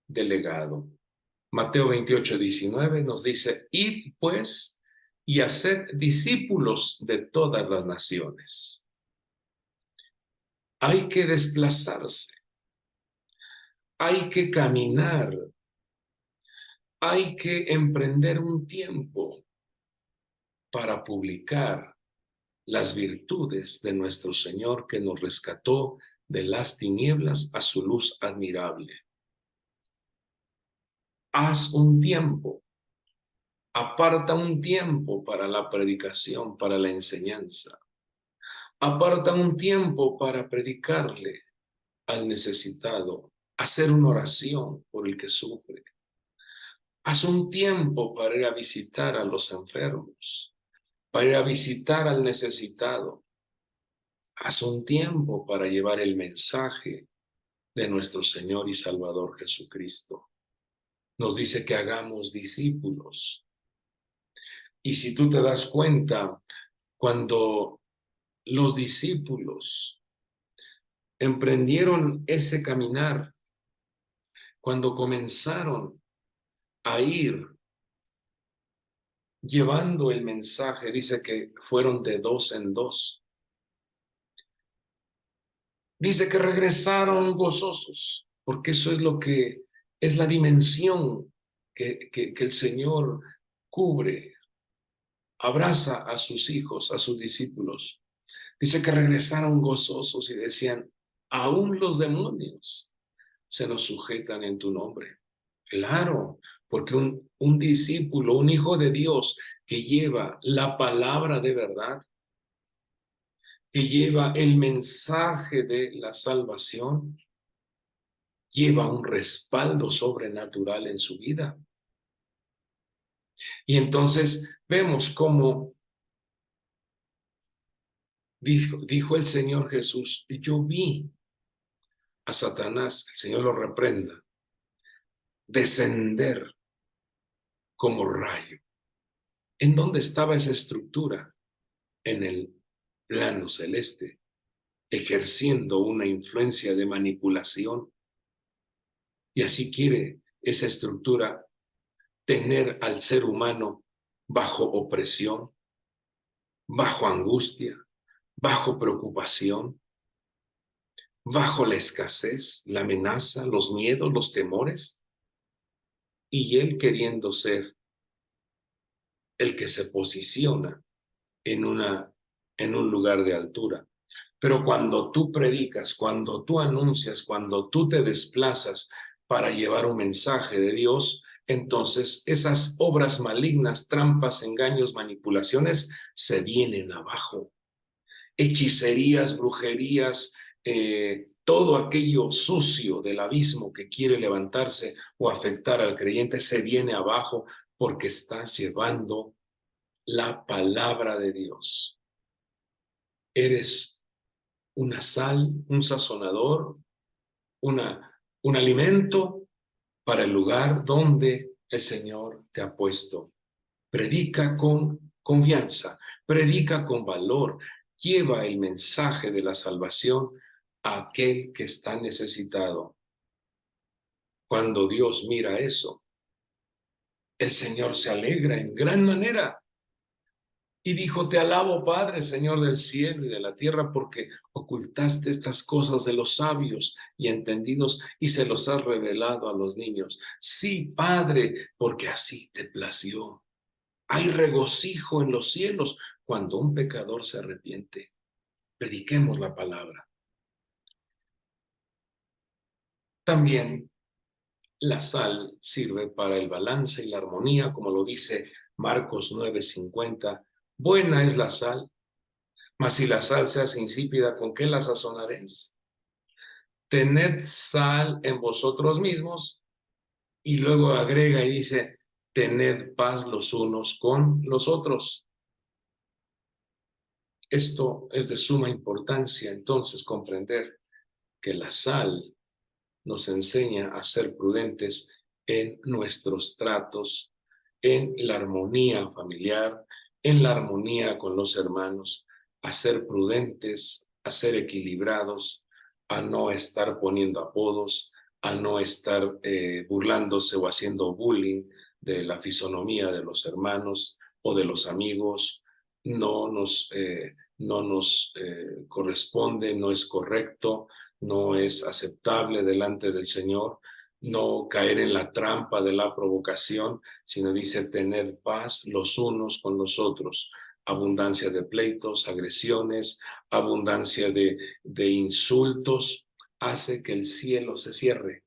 delegado. Mateo 28:19 nos dice: id pues y haced discípulos de todas las naciones. Hay que desplazarse, hay que caminar, hay que emprender un tiempo para publicar las virtudes de nuestro Señor que nos rescató de las tinieblas a su luz admirable. Haz un tiempo, aparta un tiempo para la predicación, para la enseñanza. Aparta un tiempo para predicarle al necesitado, hacer una oración por el que sufre. Haz un tiempo para ir a visitar a los enfermos, para ir a visitar al necesitado. Haz un tiempo para llevar el mensaje de nuestro Señor y Salvador Jesucristo. Nos dice que hagamos discípulos. Y si tú te das cuenta, cuando los discípulos emprendieron ese caminar, cuando comenzaron a ir llevando el mensaje, dice que fueron de 2 en 2. Dice que regresaron gozosos, porque eso es lo que es la dimensión que el Señor cubre, abraza a sus hijos, a sus discípulos. Dice que regresaron gozosos y decían: aún los demonios se nos sujetan en tu nombre. Claro, porque un discípulo, un hijo de Dios que lleva la palabra de verdad, que lleva el mensaje de la salvación, lleva un respaldo sobrenatural en su vida. Y entonces vemos cómo dijo el Señor Jesús: yo vi a Satanás, el Señor lo reprenda, descender como rayo. ¿En dónde estaba esa estructura? En el plano celeste, ejerciendo una influencia de manipulación. Y así quiere esa estructura tener al ser humano bajo opresión, bajo angustia, bajo preocupación, bajo la escasez, la amenaza, los miedos, los temores, y él queriendo ser el que se posiciona en un lugar de altura. Pero cuando tú predicas, cuando tú anuncias, cuando tú te desplazas para llevar un mensaje de Dios, entonces esas obras malignas, trampas, engaños, manipulaciones se vienen abajo. Hechicerías, brujerías, todo aquello sucio del abismo que quiere levantarse o afectar al creyente se viene abajo porque estás llevando la palabra de Dios. Eres una sal, un sazonador, un alimento para el lugar donde el Señor te ha puesto. Predica con confianza, predica con valor, lleva el mensaje de la salvación a aquel que está necesitado. Cuando Dios mira eso, el Señor se alegra en gran manera, Y dijo, te alabo, Padre, Señor del cielo y de la tierra, porque ocultaste estas cosas de los sabios y entendidos y se los has revelado a los niños. Sí, Padre, porque así te plació. Hay regocijo en los cielos cuando un pecador se arrepiente. Prediquemos la palabra. También la sal sirve para el balance y la armonía, como lo dice Marcos 9:50. Buena es la sal, mas si la sal se hace insípida, ¿con qué la sazonaréis? Tened sal en vosotros mismos, y luego agrega y dice, tened paz los unos con los otros. Esto es de suma importancia, entonces, comprender que la sal nos enseña a ser prudentes en nuestros tratos, en la armonía familiar, en la armonía con los hermanos, a ser prudentes, a ser equilibrados, a no estar poniendo apodos, a no estar burlándose o haciendo bullying de la fisonomía de los hermanos o de los amigos. No nos corresponde, no es correcto, no es aceptable delante del Señor, no caer en la trampa de la provocación, sino dice tener paz los unos con los otros. Abundancia de pleitos, agresiones, abundancia de insultos, hace que el cielo se cierre,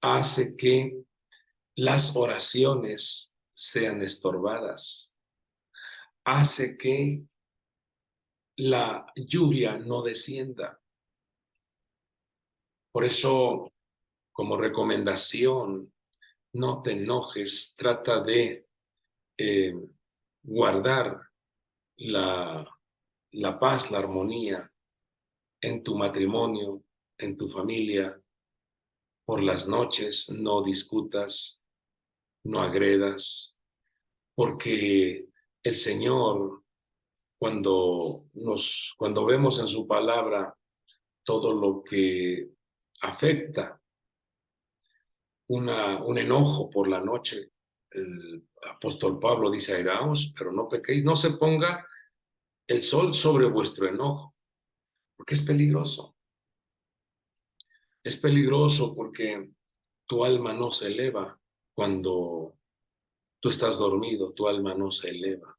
hace que las oraciones sean estorbadas, hace que la lluvia no descienda. Por eso, como recomendación, no te enojes, trata de eh, guardar la, la paz, la armonía en tu matrimonio, en tu familia. Por las noches no discutas, no agredas, porque el Señor, cuando vemos en su palabra todo lo que afecta un enojo por la noche, el apóstol Pablo dice, airaos, pero no pequéis, no se ponga el sol sobre vuestro enojo, porque es peligroso. Es peligroso porque tu alma no se eleva cuando tú estás dormido, tu alma no se eleva.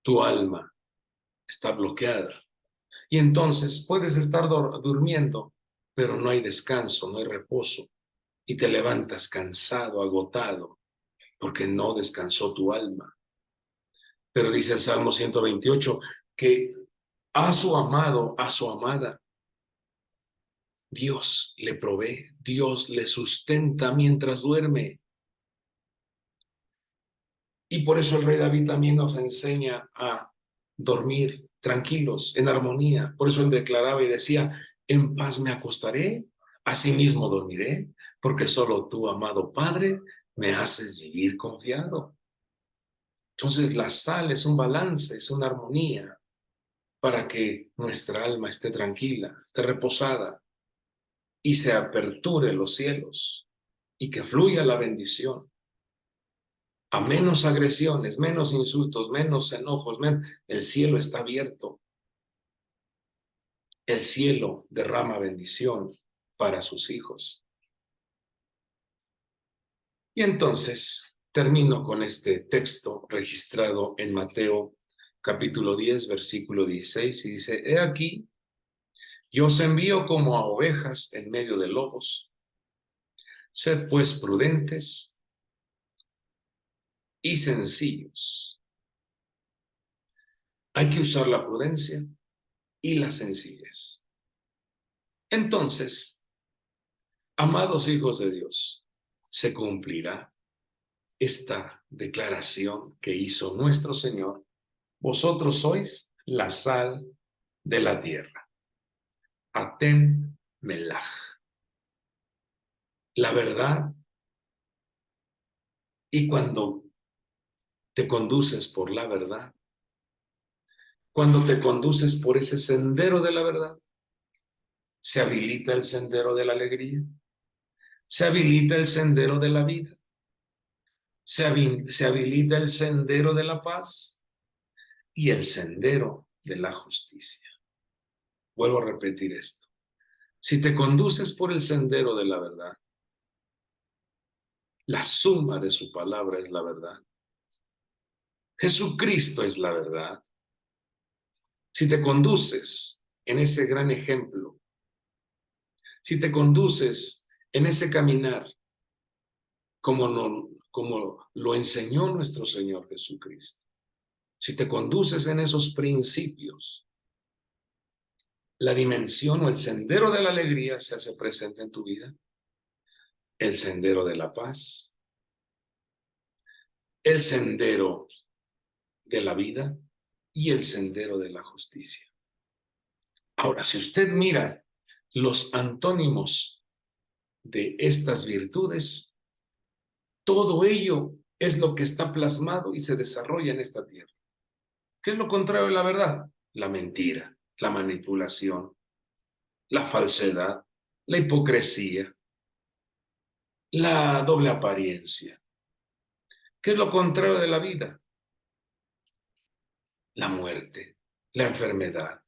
Tu alma está bloqueada. Y entonces puedes estar durmiendo, pero no hay descanso, no hay reposo. Y te levantas cansado, agotado, porque no descansó tu alma. Pero dice el Salmo 128 que a su amado, a su amada, Dios le provee, Dios le sustenta mientras duerme. Y por eso el rey David también nos enseña a dormir tranquilos, en armonía. Por eso él declaraba y decía, en paz me acostaré, asimismo dormiré, porque solo tú, amado Padre, me haces vivir confiado. Entonces la sal es un balance, es una armonía para que nuestra alma esté tranquila, esté reposada y se aperture los cielos y que fluya la bendición. A menos agresiones, menos insultos, menos enojos, el cielo está abierto. El cielo derrama bendición para sus hijos. Y entonces termino con este texto registrado en Mateo capítulo 10, versículo 16, y dice, he aquí, yo os envío como a ovejas en medio de lobos. Sed pues prudentes y sencillos. Hay que usar la prudencia y la sencillez. Entonces, amados hijos de Dios, se cumplirá esta declaración que hizo nuestro Señor. Vosotros sois la sal de la tierra. Atem melach. La verdad. Y cuando te conduces por la verdad, cuando te conduces por ese sendero de la verdad, se habilita el sendero de la alegría, se habilita el sendero de la vida, se habilita el sendero de la paz y el sendero de la justicia. Vuelvo a repetir esto. Si te conduces por el sendero de la verdad, la suma de su palabra es la verdad. Jesucristo es la verdad. Si te conduces en ese gran ejemplo, si te conduces en ese caminar como lo enseñó nuestro Señor Jesucristo, si te conduces en esos principios, la dimensión o el sendero de la alegría se hace presente en tu vida, el sendero de la paz, el sendero de la vida y el sendero de la justicia. Ahora, si usted mira los antónimos de estas virtudes, todo ello es lo que está plasmado y se desarrolla en esta tierra. ¿Qué es lo contrario de la verdad? La mentira, la manipulación, la falsedad, la hipocresía, la doble apariencia. ¿Qué es lo contrario de la vida? La muerte, la enfermedad,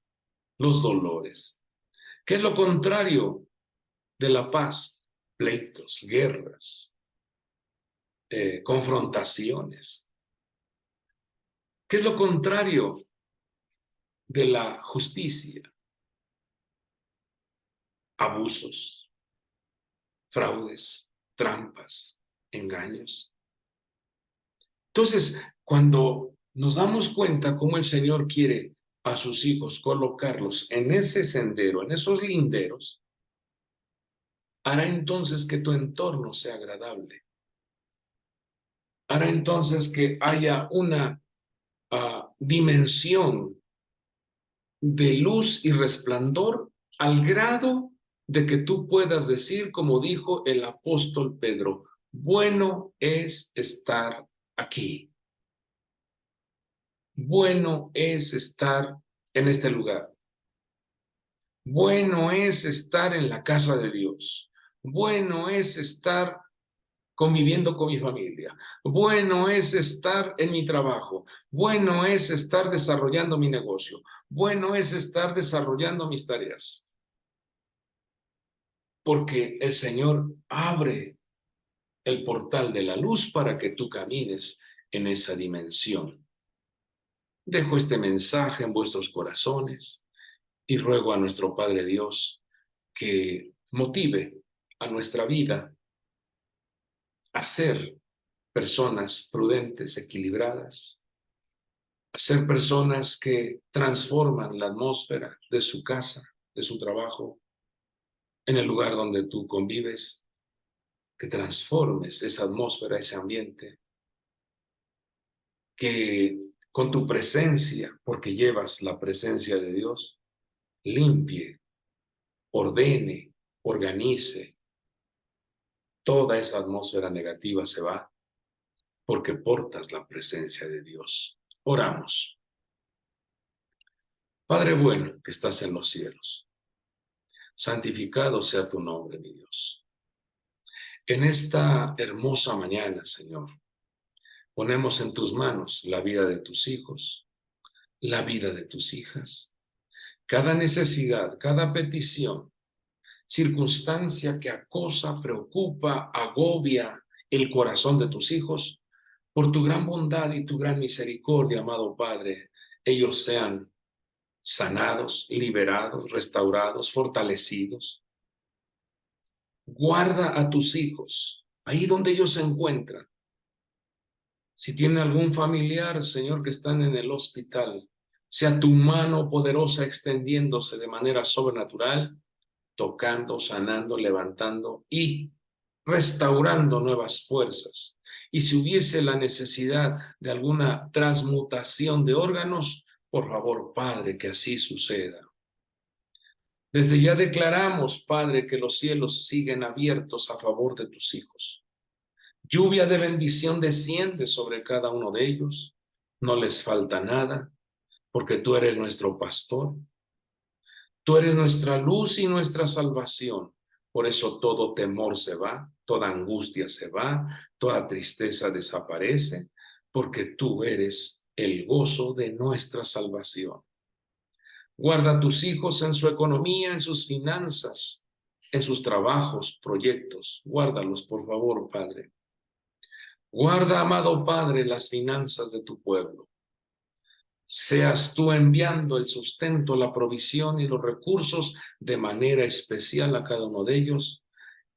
los dolores. ¿Qué es lo contrario de la paz? Pleitos, guerras, confrontaciones. ¿Qué es lo contrario de la justicia? Abusos, fraudes, trampas, engaños. Entonces, cuando nos damos cuenta cómo el Señor quiere a sus hijos colocarlos en ese sendero, en esos linderos, hará entonces que tu entorno sea agradable. Hará entonces que haya una dimensión de luz y resplandor al grado de que tú puedas decir, como dijo el apóstol Pedro, bueno es estar aquí. Bueno es estar en este lugar. Bueno es estar en la casa de Dios. Bueno es estar conviviendo con mi familia. Bueno es estar en mi trabajo. Bueno es estar desarrollando mi negocio. Bueno es estar desarrollando mis tareas. Porque el Señor abre el portal de la luz para que tú camines en esa dimensión. Dejo este mensaje en vuestros corazones y ruego a nuestro Padre Dios que motive a nuestra vida a ser personas prudentes, equilibradas, a ser personas que transforman la atmósfera de su casa, de su trabajo, en el lugar donde tú convives, que transformes esa atmósfera, ese ambiente, que con tu presencia, porque llevas la presencia de Dios, limpie, ordene, organice. Toda esa atmósfera negativa se va porque portas la presencia de Dios. Oramos. Padre bueno que estás en los cielos, santificado sea tu nombre, mi Dios. En esta hermosa mañana, Señor, ponemos en tus manos la vida de tus hijos, la vida de tus hijas, cada necesidad, cada petición, circunstancia que acosa, preocupa, agobia el corazón de tus hijos, por tu gran bondad y tu gran misericordia, amado Padre, ellos sean sanados, liberados, restaurados, fortalecidos. Guarda a tus hijos ahí donde ellos se encuentran. Si tienen algún familiar, Señor, que están en el hospital, sea tu mano poderosa extendiéndose de manera sobrenatural, tocando, sanando, levantando y restaurando nuevas fuerzas. Y si hubiese la necesidad de alguna transmutación de órganos, por favor, Padre, que así suceda. Desde ya declaramos, Padre, que los cielos siguen abiertos a favor de tus hijos. Lluvia de bendición desciende sobre cada uno de ellos. No les falta nada, porque tú eres nuestro pastor. Tú eres nuestra luz y nuestra salvación. Por eso todo temor se va, toda angustia se va, toda tristeza desaparece, porque tú eres el gozo de nuestra salvación. Guarda a tus hijos en su economía, en sus finanzas, en sus trabajos, proyectos. Guárdalos, por favor, Padre. Guarda, amado Padre, las finanzas de tu pueblo. Seas tú enviando el sustento, la provisión y los recursos de manera especial a cada uno de ellos,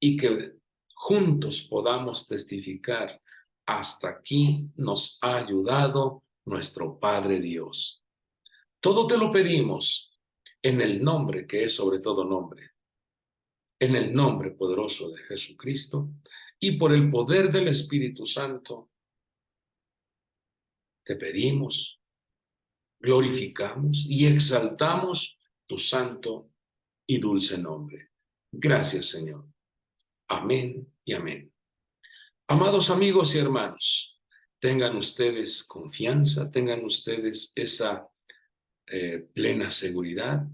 y que juntos podamos testificar: hasta aquí nos ha ayudado nuestro Padre Dios. Todo te lo pedimos en el nombre que es sobre todo nombre, en el nombre poderoso de Jesucristo, y por el poder del Espíritu Santo te pedimos, glorificamos y exaltamos tu santo y dulce nombre. Gracias, Señor. Amén y amén. Amados amigos y hermanos, tengan ustedes confianza, tengan ustedes esa plena seguridad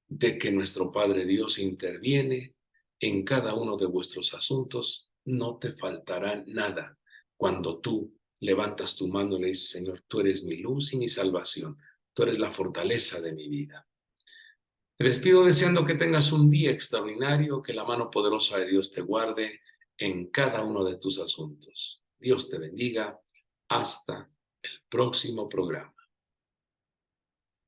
de que nuestro Padre Dios interviene en cada uno de vuestros asuntos. No te faltará nada cuando tú levantas tu mano y le dices: Señor, tú eres mi luz y mi salvación, tú eres la fortaleza de mi vida. Te despido deseando que tengas un día extraordinario, que la mano poderosa de Dios te guarde en cada uno de tus asuntos. Dios te bendiga. Hasta el próximo programa.